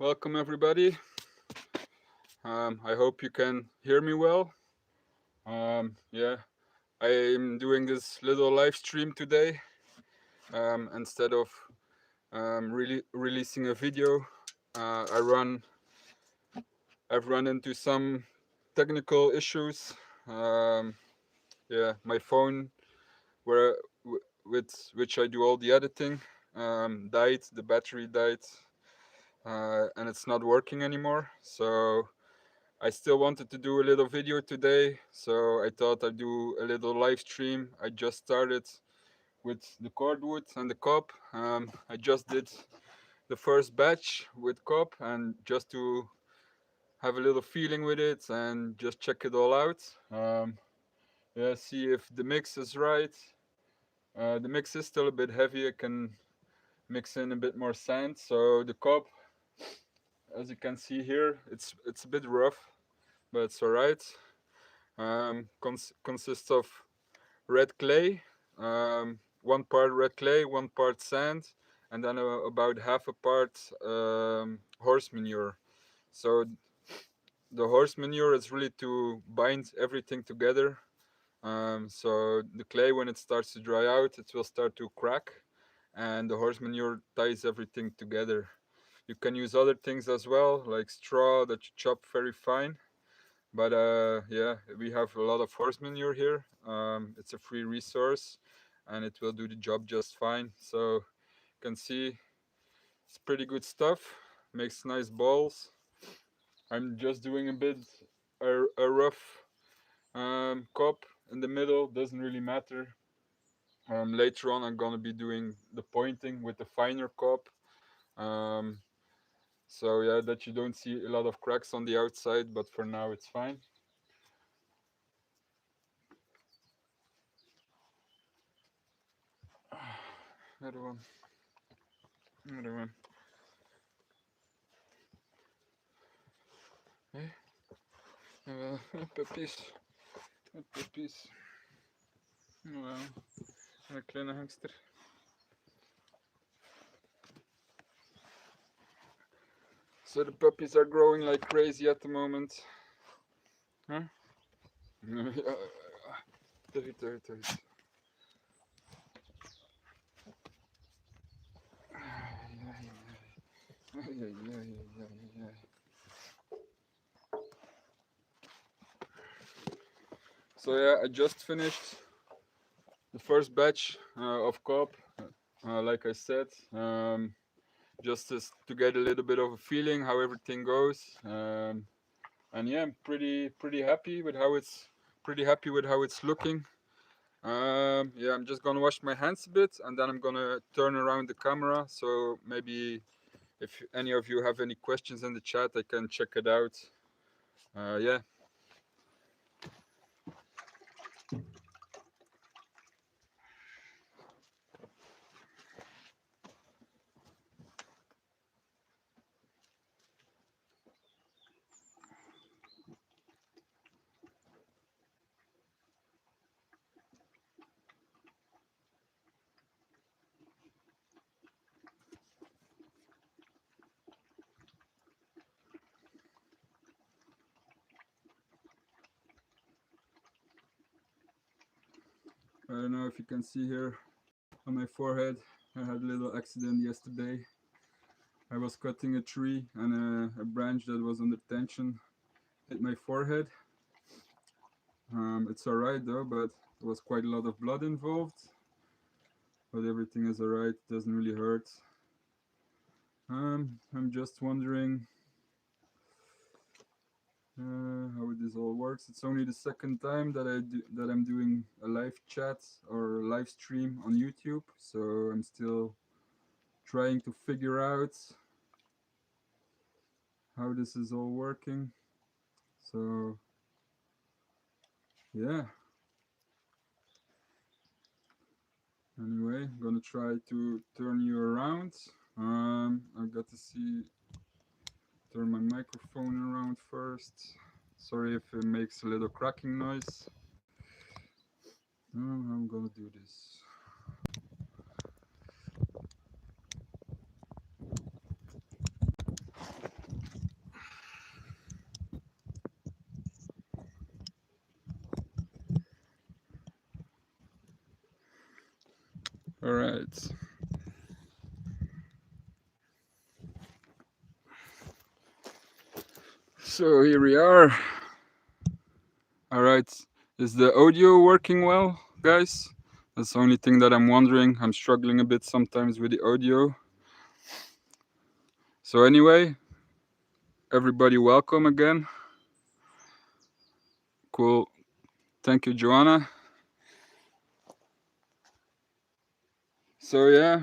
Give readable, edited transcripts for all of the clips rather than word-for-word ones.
Welcome everybody. I hope you can hear me well. Yeah, I'm doing this little live stream today. Instead of really releasing a video, uh, I run. I've run into some technical issues. Um, yeah, my phone, where with which I do all the editing, died. The battery died, and it's not working anymore. So I still wanted to do a little video today, so I thought I'd do a little live stream. I just started with the cordwood and the cob. I just did the first batch with cob, and just to have a little feeling with it and just check it all out. Yeah, see if the mix is right. The mix is still a bit heavy. I can mix in a bit more sand. So the cob, as you can see here, it's a bit rough, but it's alright. Consists of red clay, 1 part red clay, 1 part sand, and then about half a part horse manure. So the horse manure is really to bind everything together. So the clay, when it starts to dry out, it will start to crack, and the horse manure ties everything together. You can use other things as well, like straw that you chop very fine. But yeah, we have a lot of horse manure here. It's a free resource, and it will do the job just fine. So you can see it's pretty good stuff. Makes nice balls. I'm just doing a bit a rough cup in the middle. Doesn't really matter. Later on, I'm gonna be doing the pointing with the finer cup. Um, so yeah, that you don't see a lot of cracks on the outside, but for now it's fine. Another one. Another one. Hey, puppies. Puppies. Wow, een kleine hangster. So the puppies are growing like crazy at the moment. Huh? Terug. So yeah, I just finished the first batch of cob. Like I said, just to get a little bit of a feeling how everything goes. And yeah, I'm pretty happy with how it's looking. Yeah, I'm just gonna wash my hands a bit, and then I'm gonna turn around the camera. So maybe if any of you have any questions in the chat, I can check it out. Yeah. I don't know if you can see here on my forehead. I had a little accident yesterday. I was cutting a tree, and a branch that was under tension hit my forehead. It's alright though, but there was quite a lot of blood involved. But everything is alright, doesn't really hurt. I'm just wondering how this all works. It's only the second time that I'm doing a live chat or live stream on YouTube, so I'm still trying to figure out how this is all working. So yeah. Anyway, I'm gonna try to turn you around. I've got to turn my microphone around first. Sorry if it makes a little cracking noise. I'm gonna do this. All right. So here we are. All right. Is the audio working well, guys? That's the only thing that I'm wondering. I'm struggling a bit sometimes with the audio. So anyway, everybody welcome again. Cool. Thank you, Joanna. So yeah,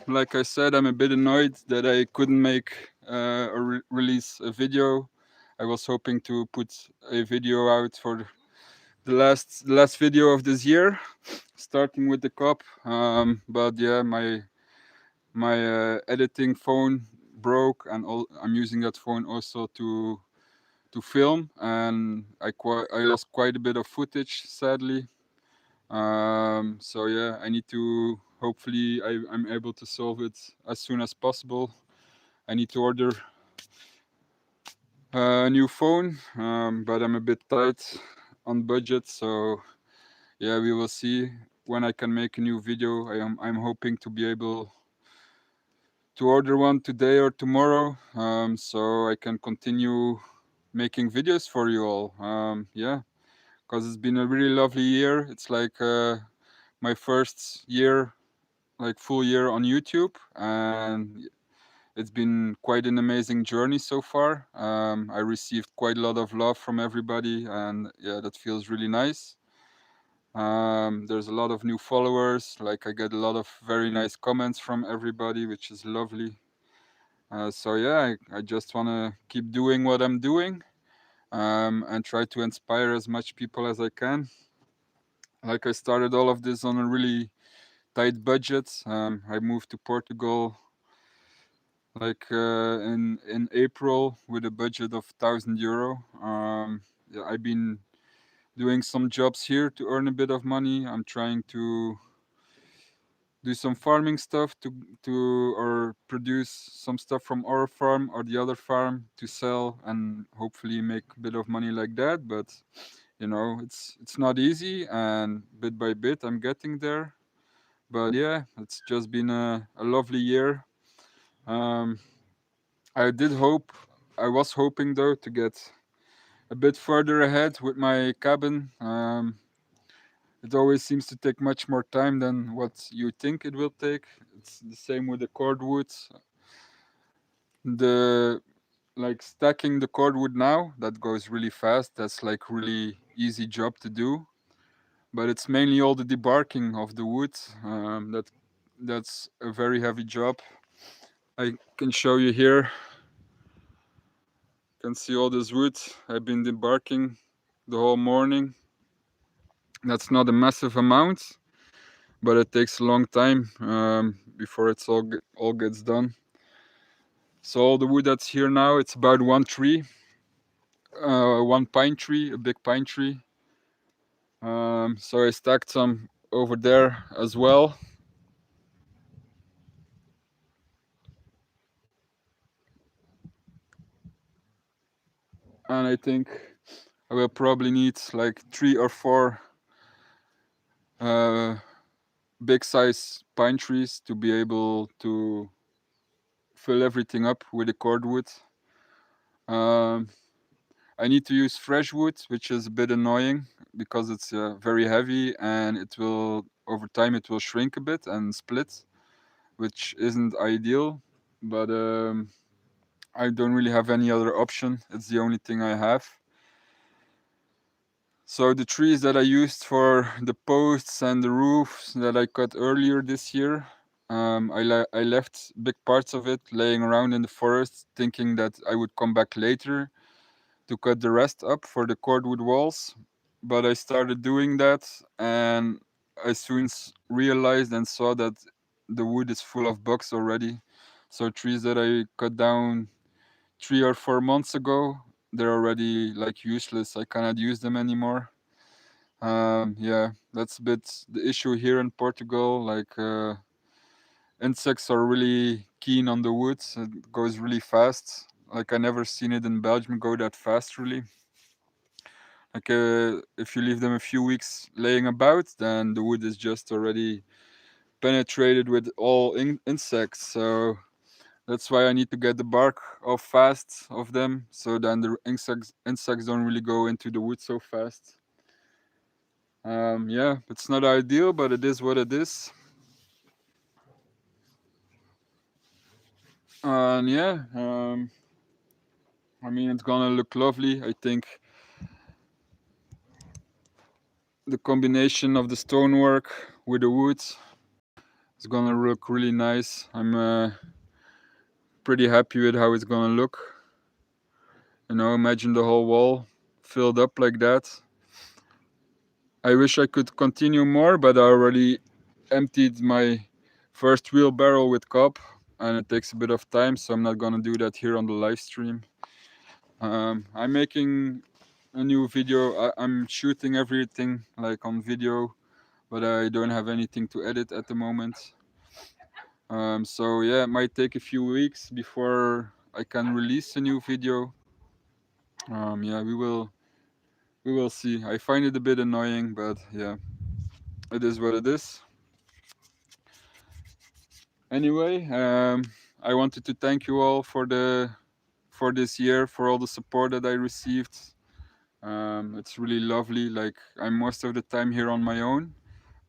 like I said, I'm a bit annoyed that I couldn't make release a video. I was hoping to put a video out for the last video of this year, starting with the cup. But yeah, my editing phone broke, and I'm using that phone also to film, and I lost quite a bit of footage, sadly. So yeah, I need to hopefully I'm able to solve it as soon as possible. I need to order a new phone, but I'm a bit tight on budget, so yeah, we will see when I can make a new video. I'm hoping to be able to order one today or tomorrow, so I can continue making videos for you all. Yeah, because it's been a really lovely year. It's like my first year, like full year on YouTube, and it's been quite an amazing journey so far. I received quite a lot of love from everybody, and yeah, that feels really nice. There's a lot of new followers. Like I get a lot of very nice comments from everybody, which is lovely. So yeah, I just want to keep doing what I'm doing, and try to inspire as much people as I can. Like I started all of this on a really tight budget. I moved to Portugal like in April with a budget of €1,000. Yeah, I've been doing some jobs here to earn a bit of money. I'm trying to do some farming stuff to or produce some stuff from our farm or the other farm to sell and hopefully make a bit of money like that. But you know, it's not easy, and bit by bit I'm getting there. But yeah, it's just been a lovely year. Um, I did hope, I was hoping though to get a bit further ahead with my cabin. It always seems to take much more time than what you think it will take. It's the same with the cordwood. The like stacking the cordwood now, that goes really fast. That's like really easy job to do. But it's mainly all the debarking of the wood. That's a very heavy job. I can show you here. You can see all this wood. I've been debarking the whole morning. That's not a massive amount, but it takes a long time before it's all gets done. So all the wood that's here now, it's about one tree, one pine tree, a big pine tree. So I stacked some over there as well. And I think I will probably need like 3 or 4 uh, big size pine trees to be able to fill everything up with the cordwood. Um, I need to use fresh wood, which is a bit annoying because it's very heavy and it will, over time, it will shrink a bit and split, which isn't ideal. But I don't really have any other option. It's the only thing I have. So the trees that I used for the posts and the roofs that I cut earlier this year, I left big parts of it laying around in the forest, thinking that I would come back later to cut the rest up for the cordwood walls. But I started doing that, and I soon realized and saw that the wood is full of bugs already. So trees that I cut down 3 or 4 months ago, they're already like useless. I cannot use them anymore. Yeah, that's a bit the issue here in Portugal. Like insects are really keen on the woods. It goes really fast. Like I never seen it in Belgium go that fast, really. Like if you leave them a few weeks laying about, then the wood is just already penetrated with all insects. So that's why I need to get the bark off fast of them, so then the insects don't really go into the wood so fast. Yeah, it's not ideal, but it is what it is. And yeah, I mean, it's gonna look lovely. I think the combination of the stonework with the wood is gonna look really nice. I'm pretty happy with how it's gonna look. You know, imagine the whole wall filled up like that. I wish I could continue more, but I already emptied my first wheelbarrow with cob, and it takes a bit of time, so I'm not gonna do that here on the live stream. I'm making a new video. I'm shooting everything like on video, but I don't have anything to edit at the moment. So yeah, it might take a few weeks before I can release a new video. Yeah, we will see. I find it a bit annoying, but yeah, it is what it is. Anyway, I wanted to thank you all for this year, for all the support that I received. It's really lovely. Like, I'm most of the time here on my own,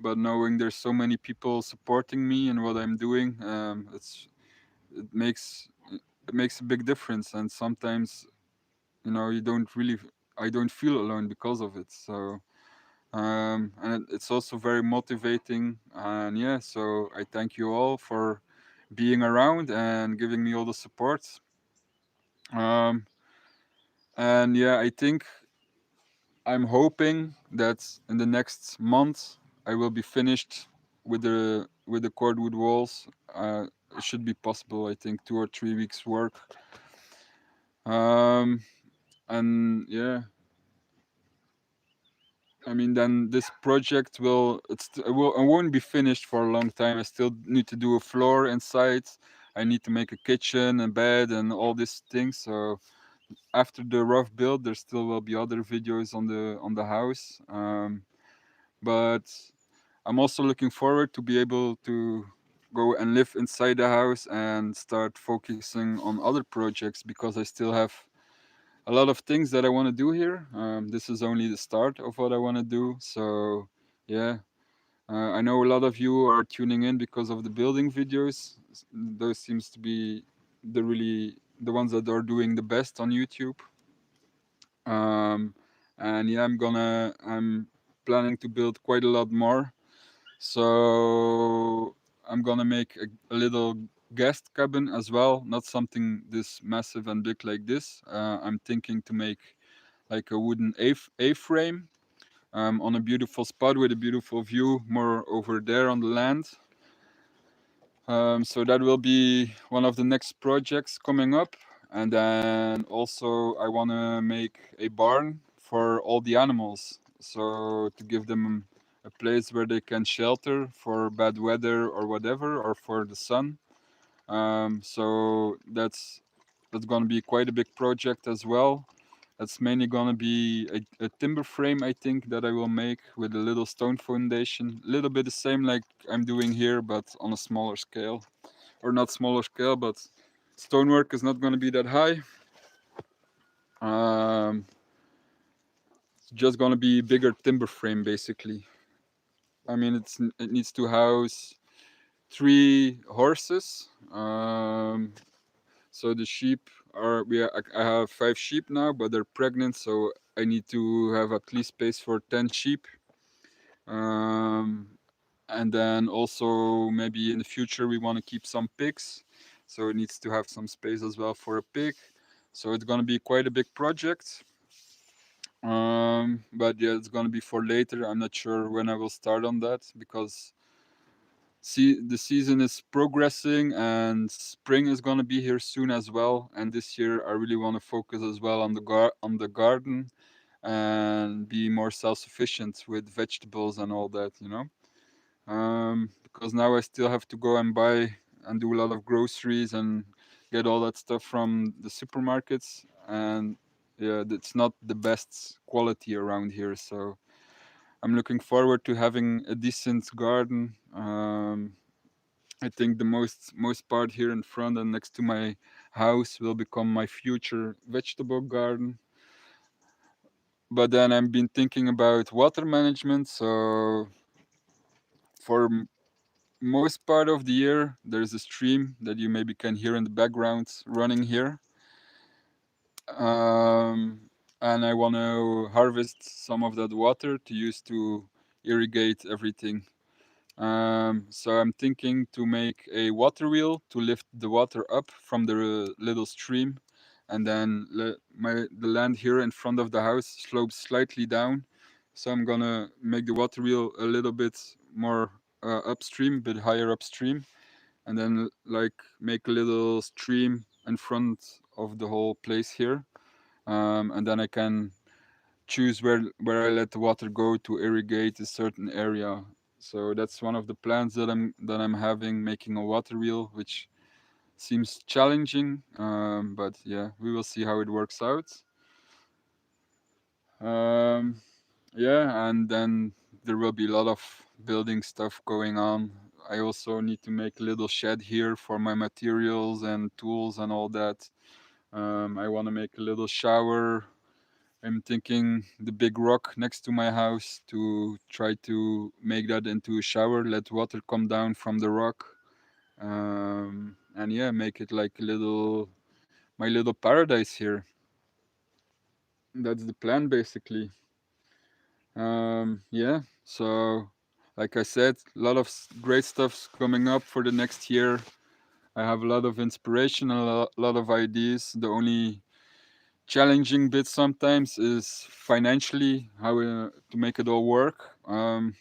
but knowing there's so many people supporting me and what I'm doing, it makes it makes a big difference. And sometimes, you know, I don't feel alone because of it. So and it's also very motivating. And yeah, so I thank you all for being around and giving me all the support. Um, and yeah, I think I'm hoping that in the next month I will be finished with the cordwood walls. It should be possible. I think 2 or 3 weeks work. Um, and yeah, I mean, then this project it won't be finished for a long time. I still need to do a floor inside. I need to make a kitchen and bed and all these things. So after the rough build, there still will be other videos on the house. But I'm also looking forward to be able to go and live inside the house and start focusing on other projects, because I still have a lot of things that I want to do here. This is only the start of what I want to do. So yeah, I know a lot of you are tuning in because of the building videos. Those seems to be the ones that are doing the best on YouTube. Um, and yeah, I'm planning to build quite a lot more. So I'm gonna make a little guest cabin as well, not something this massive and big like this. I'm thinking to make like a wooden A-frame on a beautiful spot with a beautiful view more over there on the land. So that will be one of the next projects coming up. And then also I want to make a barn for all the animals. So to give them a place where they can shelter for bad weather or whatever, or for the sun. So that's going to be quite a big project as well. That's mainly going to be a timber frame, I think, that I will make with a little stone foundation. A little bit the same like I'm doing here, but on a smaller scale. Or not smaller scale, but stonework is not going to be that high. It's just going to be bigger timber frame, basically. I mean, it needs to house 3 horses. So the sheep I have 5 sheep now, but they're pregnant, so I need to have at least space for 10 sheep. Um, and then also maybe in the future we want to keep some pigs, so it needs to have some space as well for a pig. So it's going to be quite a big project. But yeah, it's going to be for later. I'm not sure when I will start on that, because see, the season is progressing and spring is going to be here soon as well. And this year I really want to focus as well on the garden and be more self-sufficient with vegetables and all that, you know. Because now I still have to go and buy and do a lot of groceries and get all that stuff from the supermarkets, and yeah, it's not the best quality around here. So I'm looking forward to having a decent garden. I think the most part here in front and next to my house will become my future vegetable garden. But then I've been thinking about water management. So for most part of the year, there's a stream that you maybe can hear in the background running here. Um, and I want to harvest some of that water to use to irrigate everything. So I'm thinking to make a water wheel to lift the water up from the little stream, and then the land here in front of the house slopes slightly down. So I'm gonna make the water wheel a little bit more upstream, bit higher upstream, and then like make a little stream in front of the whole place here, and then I can choose where I let the water go to irrigate a certain area. So that's one of the plans that I'm having, making a water wheel, which seems challenging, but yeah, we will see how it works out. Um, yeah, and then there will be a lot of building stuff going on. I also need to make a little shed here for my materials and tools and all that. I want to make a little shower. I'm thinking the big rock next to my house to try to make that into a shower, let water come down from the rock. And yeah, make it like my little paradise here. That's the plan basically. Yeah, so like I said, a lot of great stuff's coming up for the next year. I have a lot of inspiration and lot of ideas. The only challenging bit sometimes is financially how to make it all work. I'm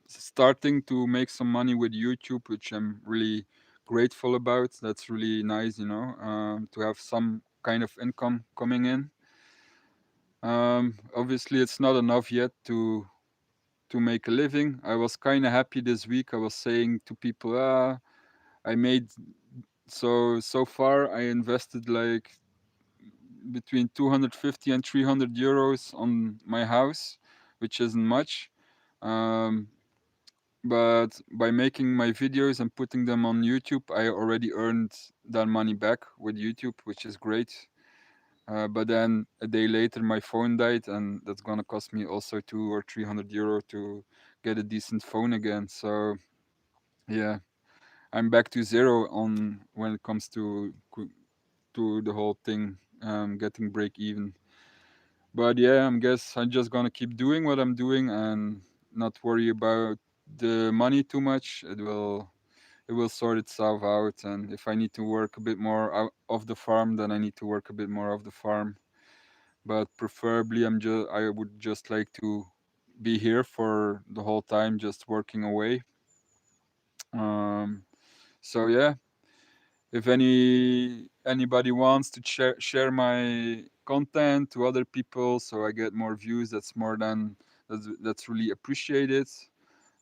starting to make some money with YouTube, which I'm really grateful about. That's really nice, to have some kind of income coming in. Obviously, it's not enough yet to make a living. I was kind of happy this week. I was saying to people, I made so far. I invested like between 250 and 300 euros on my house, which isn't much. Um, but by making my videos and putting them on YouTube, I already earned that money back with YouTube, which is great. But then a day later, my phone died, and that's gonna cost me also 200 or 300 euro to get a decent phone again. So yeah, I'm back to zero on when it comes to the whole thing, getting break even. But yeah, I'm just gonna keep doing what I'm doing and not worry about the money too much. It will sort itself out. And if I need to work a bit more out of the farm, then I need to work a bit more of the farm. But preferably, I would just like to be here for the whole time, just working away. Um, so yeah, if anybody wants to share my content to other people so I get more views, that's really appreciated.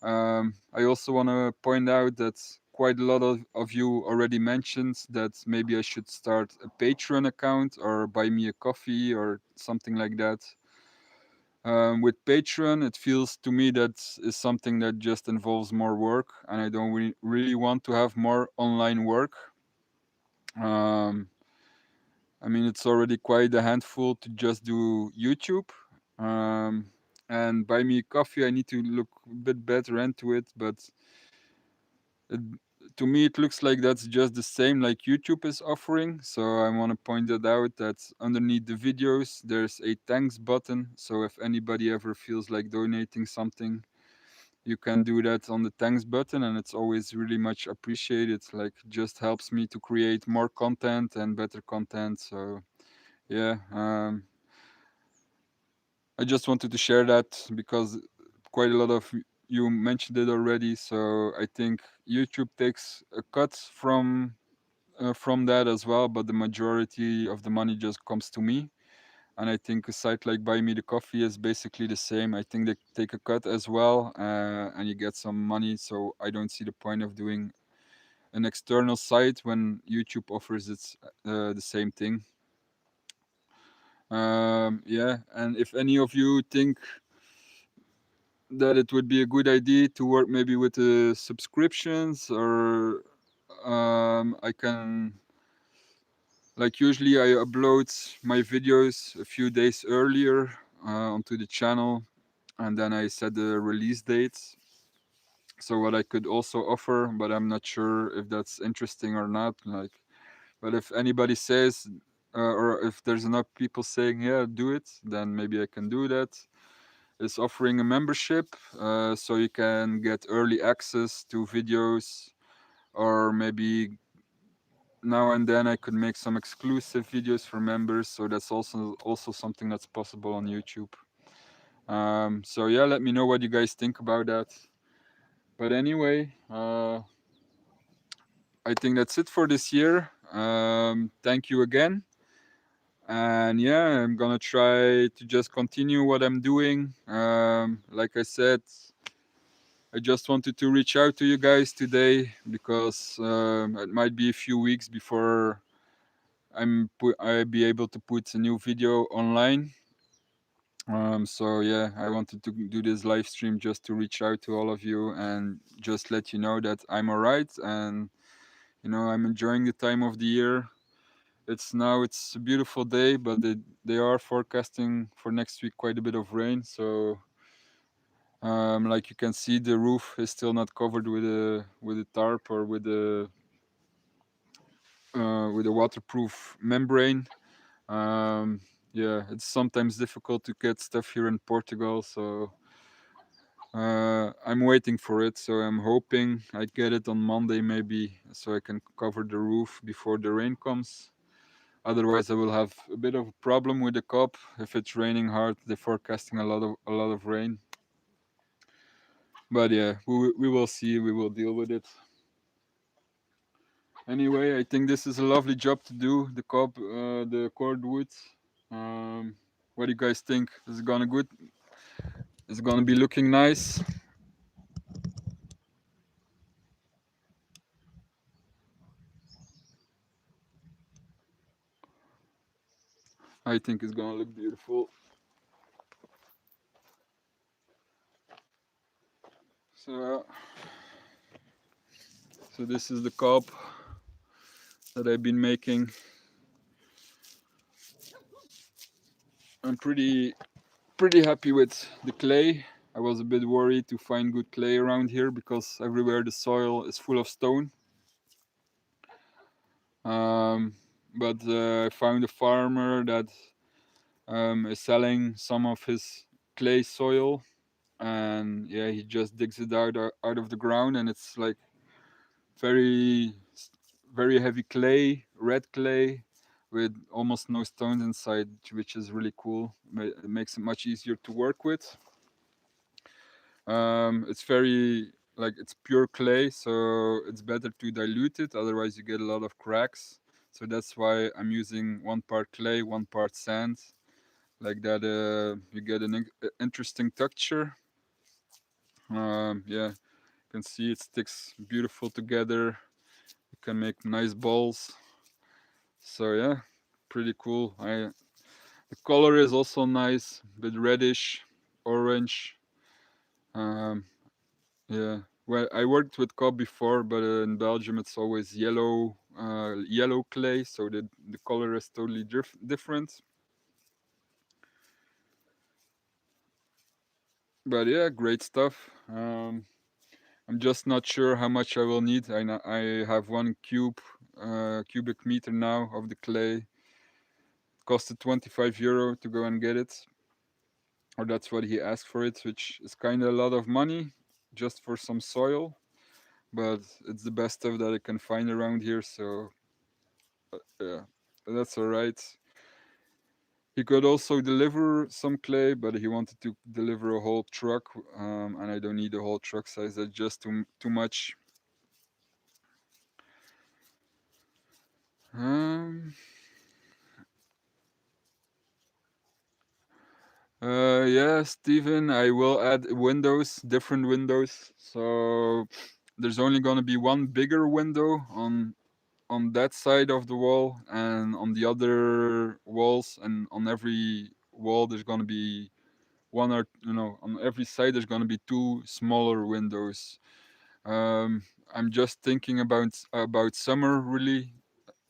I also want to point out that quite a lot of you already mentioned that maybe I should start a Patreon account or buy me a coffee or something like that. With Patreon, it feels to me that is something that just involves more work, and I don't really want to have more online work. Um, I mean, it's already quite a handful to just do YouTube. Um, and buy me coffee, I need to look a bit better into it, but it, to me, it looks like that's just the same like YouTube is offering. So I want to point it out that underneath the videos, there's a thanks button. So if anybody ever feels like donating something, you can do that on the thanks button, and it's always really much appreciated. Like, just helps me to create more content and better content. So yeah, I just wanted to share that because quite a lot of you mentioned it already. So I think YouTube takes a cut from that as well, but the majority of the money just comes to me. And I think a site like Buy Me the Coffee is basically the same. I think they take a cut as well, and you get some money. So I don't see the point of doing an external site when YouTube offers the same thing. Yeah, and if any of you think that it would be a good idea to work maybe with the subscriptions, or I can, like, usually I upload my videos a few days earlier onto the channel, and then I set the release dates. So what I could also offer, but I'm not sure if that's interesting or not. Like, but if anybody says, or if there's enough people saying, yeah, do it, then maybe I can do that. Is offering a membership, so you can get early access to videos, or maybe now and then I could make some exclusive videos for members. So that's also something that's possible on YouTube. So yeah, let me know what you guys think about that. But anyway, I think that's it for this year. Thank you again. And yeah, I'm gonna try to just continue what I'm doing. Like I said, I just wanted to reach out to you guys today because it might be a few weeks before I be able to put a new video online. So yeah, I wanted to do this live stream just to reach out to all of you and just let you know that I'm alright, and I'm enjoying the time of the year. It's a beautiful day, but they are forecasting for next week quite a bit of rain. So like you can see, the roof is still not covered with a tarp or with a waterproof membrane. Um, yeah, it's sometimes difficult to get stuff here in Portugal, so I'm waiting for it. So I'm hoping I get it on Monday maybe, so I can cover the roof before the rain comes. Otherwise, I will have a bit of a problem with the COP. If it's raining hard, they're forecasting a lot of rain. But yeah, we will see. We will deal with it. Anyway, I think this is a lovely job to do. The COP, the cordwood. Um, what do you guys think? Is it gonna good? Is it gonna be looking nice? I think it's gonna look beautiful. So, so this is the COP that I've been making. I'm pretty happy with the clay. I was a bit worried to find good clay around here because everywhere the soil is full of stone. Um, but I found a farmer that is selling some of his clay soil, and yeah, he just digs it out of the ground, and it's like very very heavy clay, red clay, with almost no stones inside, which is really cool. It makes it much easier to work with. It's very, like, it's pure clay, so it's better to dilute it. Otherwise, you get a lot of cracks. So that's why I'm using 1 part clay, 1 part sand. Like that, you get an interesting texture. Yeah, you can see it sticks beautiful together. You can make nice balls. So yeah, pretty cool. The color is also nice, a bit reddish, orange. Um, Yeah, well, I worked with cob before, but in Belgium it's always yellow clay, so the color is totally different. But yeah, great stuff. I'm just not sure how much I will need. I have 1 cubic meter now of the clay. Costed €25 to go and get it, or that's what he asked for it, which is kind of a lot of money just for some soil. But it's the best stuff that I can find around here, so yeah, that's all right. He could also deliver some clay, but he wanted to deliver a whole truck, and I don't need a whole truck size. That's just too much. Um, yeah, Steven, I will add windows, different windows. So there's only gonna be one bigger window on that side of the wall, and on the other walls, and on every wall there's gonna be one or on every side there's gonna be two smaller windows. Um, I'm just thinking about summer really.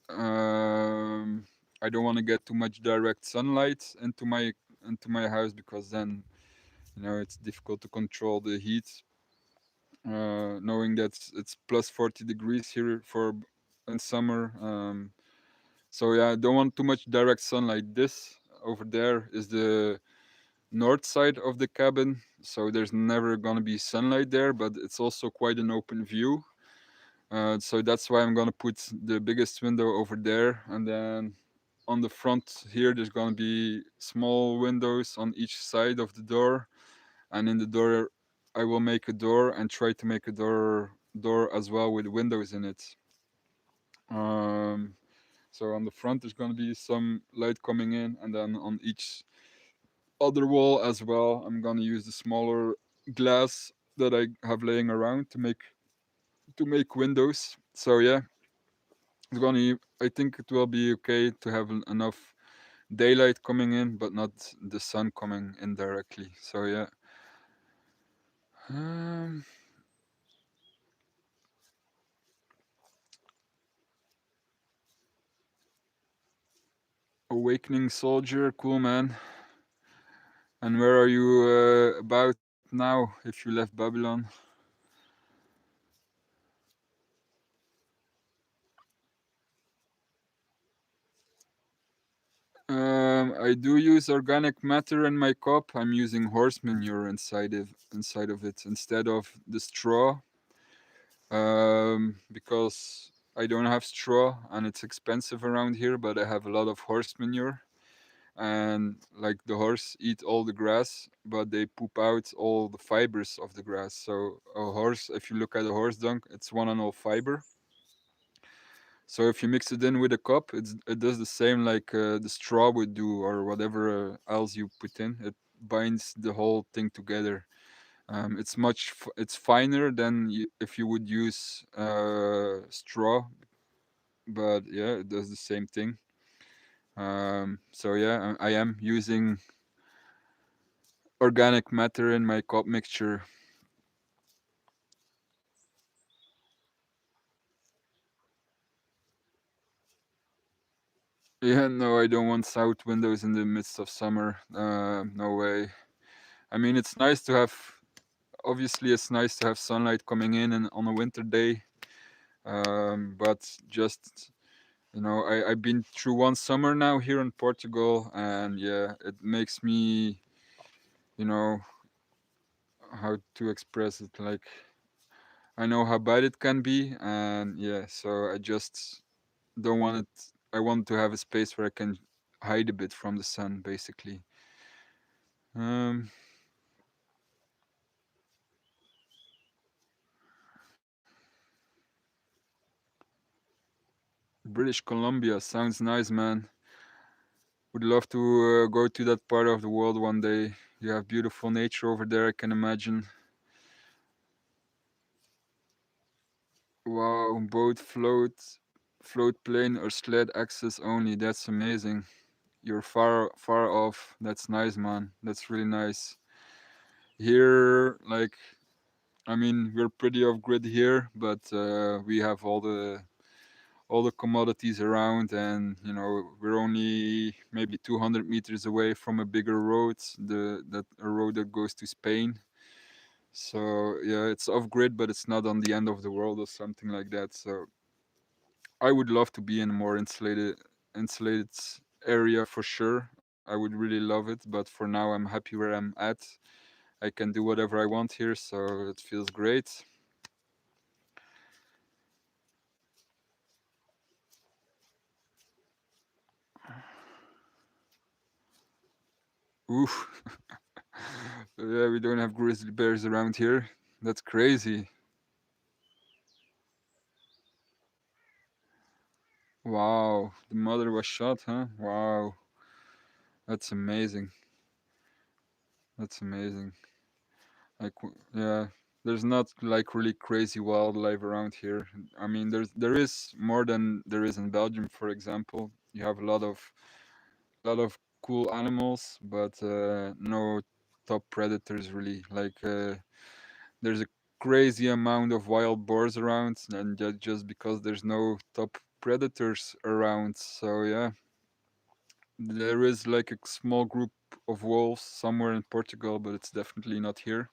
Um, I don't want to get too much direct sunlight into my house because then it's difficult to control the heat. Knowing that it's plus 40 degrees here for in summer. So yeah, I don't want too much direct sunlight. This over there is the north side of the cabin, so there's never gonna be sunlight there, but it's also quite an open view. So that's why I'm gonna put the biggest window over there, and then on the front here, there's gonna be small windows on each side of the door, and in the door, I will make a door and try to make a door as well with windows in it. Um, so on the front, there's gonna be some light coming in, and then on each other wall as well, I'm gonna use the smaller glass that I have laying around to make windows. So yeah, I think it will be okay to have enough daylight coming in, but not the sun coming in directly. So yeah, um, awakening soldier, cool man. And where are you about now? If you left Babylon, I do use organic matter in my cup. I'm using horse manure inside of it instead of the straw, because I don't have straw and it's expensive around here. But I have a lot of horse manure, and like the horse eat all the grass, but they poop out all the fibers of the grass. So a horse, if you look at a horse dung, it's one and all fiber. So if you mix it in with a cup, it does the same like the straw would do, or whatever else you put in. It binds the whole thing together. It's finer than if you would use straw, but yeah, it does the same thing. So yeah, I am using organic matter in my cup mixture. Yeah, no, I don't want south windows in the midst of summer. No way. I mean, it's nice to have. Obviously, it's nice to have sunlight coming in and on a winter day. But just I've been through one summer now here in Portugal, and yeah, it makes me, you know, how to express it. Like I know how bad it can be, and yeah, so I just don't want it. I want to have a space where I can hide a bit from the sun, basically. Um, British Columbia sounds nice, man. Would love to go to that part of the world one day. You have beautiful nature over there, I can imagine. Wow, boat, float plane, or sled access only. That's amazing. You're far off. That's nice, man. That's really nice. Here, like, I mean, we're pretty off grid here, but we have all the commodities around, and we're only maybe 200 meters away from a bigger road, a road that goes to Spain. So yeah, it's off grid, but it's not on the end of the world or something like that. So I would love to be in a more insulated area for sure. I would really love it, but for now I'm happy where I'm at. I can do whatever I want here, so it feels great. Oof. Yeah, we don't have grizzly bears around here. That's crazy. Wow, the mother was shot, huh? Wow, that's amazing. That's amazing. Yeah, there's not like really crazy wildlife around here. I mean, there is more than there is in Belgium, for example. You have a lot of cool animals, but no. top predators really. Like there's a crazy amount of wild boars around, and just because there's no top predators around. So yeah, there is like a small group of wolves somewhere in Portugal, but it's definitely not here.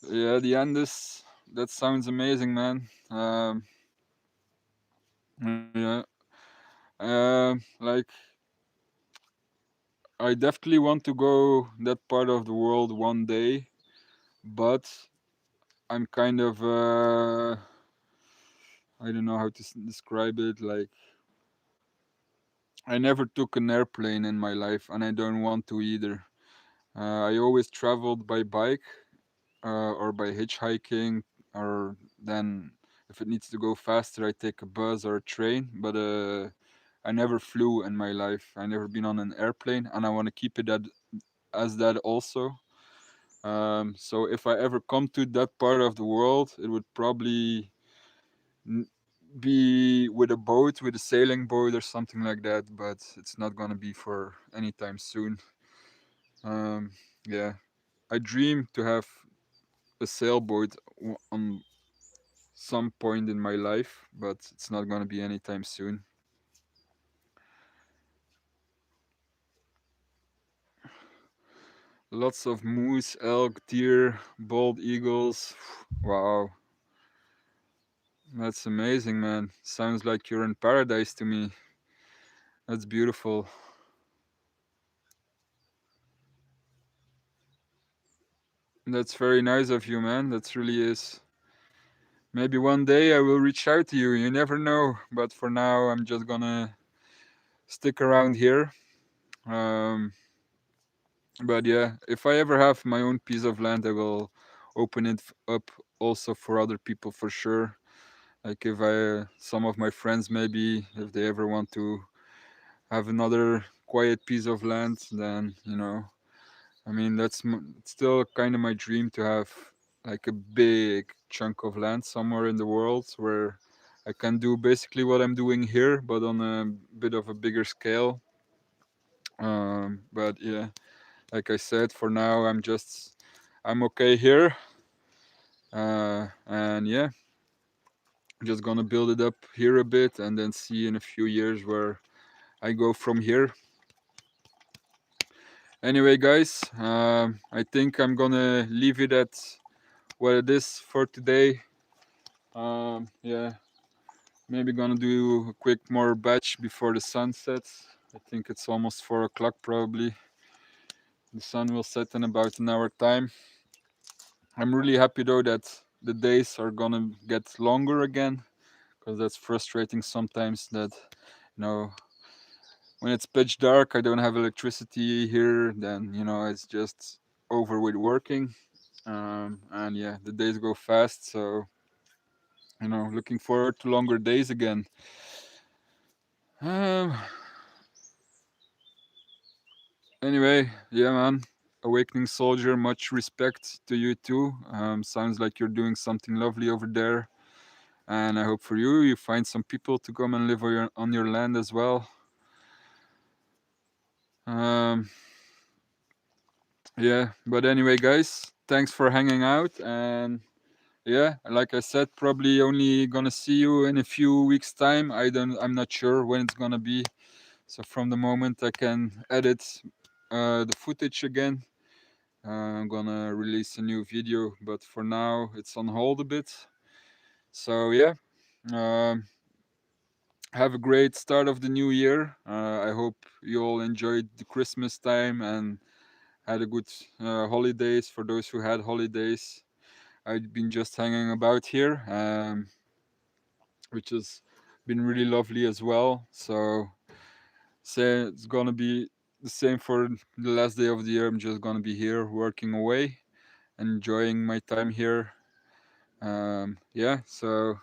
Yeah, the Andes. That sounds amazing, man. Yeah. Like I definitely want to go that part of the world one day, but I'm kind of I don't know how to describe it. Like I never took an airplane in my life, and I don't want to either. I always traveled by bike or by hitchhiking, or then if it needs to go faster, I take a bus or a train. But I never flew in my life. I never been on an airplane, and I want to keep it as that also. So if I ever come to that part of the world, it would probably n- be with a boat, with a sailing boat or something like that. But it's not gonna be for anytime soon. Um, yeah, I dream to have a sailboat on some point in my life, but it's not gonna be anytime soon. Lots of moose, elk, deer, bald eagles. Wow, that's amazing, man. Sounds like you're in paradise to me. That's beautiful. That's very nice of you, man. That really is. Maybe one day I will reach out to you. You never know. But for now, I'm just gonna stick around here. Um, but yeah, if I ever have my own piece of land, I will open it up also for other people for sure. Like if some of my friends maybe, if they ever want to have another quiet piece of land, then I mean, still kind of my dream to have like a big chunk of land somewhere in the world where I can do basically what I'm doing here, but on a bit of a bigger scale. But yeah, like I said, for now I'm okay here, and yeah, just gonna build it up here a bit, and then see in a few years where I go from here. Anyway, guys, I think I'm gonna leave it at what it is for today. Yeah, maybe gonna do a quick more batch before the sun sets. I think it's almost 4 o'clock probably. The sun will set in about an hour time. I'm really happy though that the days are gonna get longer again, because that's frustrating sometimes that when it's pitch dark, I don't have electricity here, then it's just over with working. And yeah, the days go fast, so looking forward to longer days again. Um, Anyway, yeah, man. Awakening Soldier, much respect to you too. Sounds like you're doing something lovely over there. And I hope for you find some people to come and live on your land as well. Um, yeah, but anyway, guys, thanks for hanging out. And yeah, like I said, probably only gonna see you in a few weeks' time. I'm not sure when it's gonna be. So from the moment I can edit the footage again, I'm gonna release a new video, but for now it's on hold a bit. So yeah, um, have a great start of the new year. I hope you all enjoyed the Christmas time and had a good holidays for those who had holidays. I've been just hanging about here, which has been really lovely as well. So say it's gonna be the same for the last day of the year. I'm just gonna be here working away, enjoying my time here. Yeah, so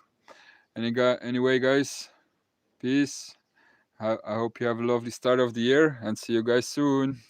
anyway, guys, peace. I hope you have a lovely start of the year and see you guys soon.